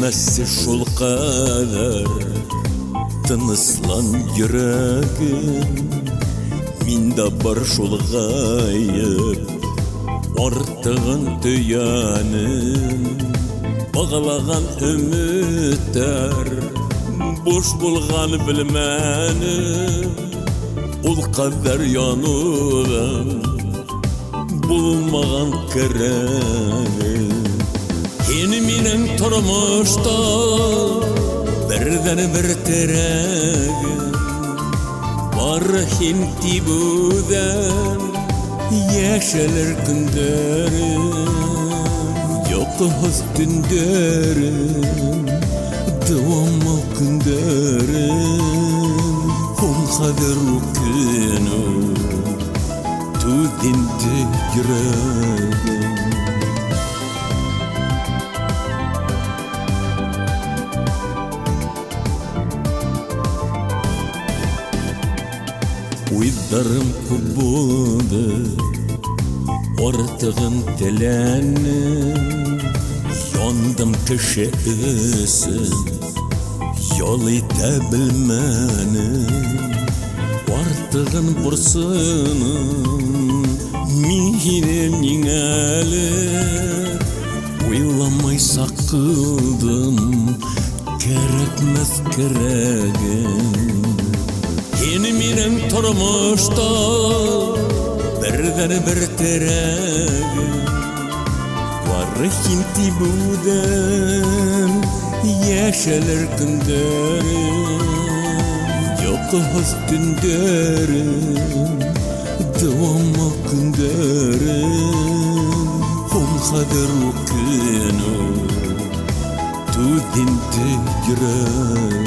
Değmezse şol kadar tınıslan yüreğim. Minda bar şol gayip ortağın tüyanım. Bağlagan ümitler boş bulgan bilmenim. Ol kadar yanılan bulmagan kerem. Yeni minen turmuşta birden bir teregim. Var hinti budan yaşalır günlerim. Yok hüznlerim devam günlerim. Hum kader ukenu tu dindi yüreğim. Uydarım kubuldu ortağın telenim. Yandım kişi ısın yol ite bilmenim. Ortağın bursının mihinin yingelir. Uylamay sakıldım gerekmez keregim. Yeni minen turmuşta birden bir teregim. Var hinti budan yaşalır günlerim. Yok hüznlerim devam günlerim. Hum kader ukenu tu dindi yüreğim.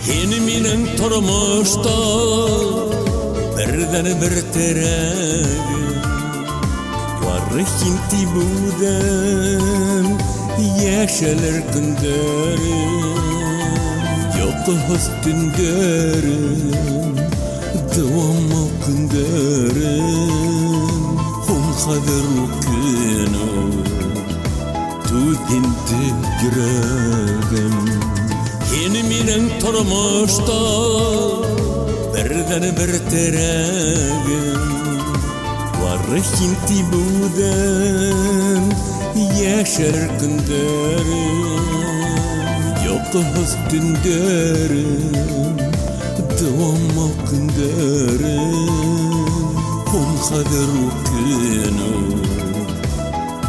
Yeni minen turmuşta birden bir teregim. Var hinti budan yaşalır günlerim. Yok hüznlerim devam günlerim. Hum kader ukenu tu dindi yüreğim. Yeni minen turmuşta birden bir teregim. Var hinti budan yaşar günlerim. Yok hüznlerim devam günlerim. Hum kader ukenu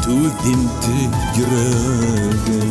tu dindi yüreğim.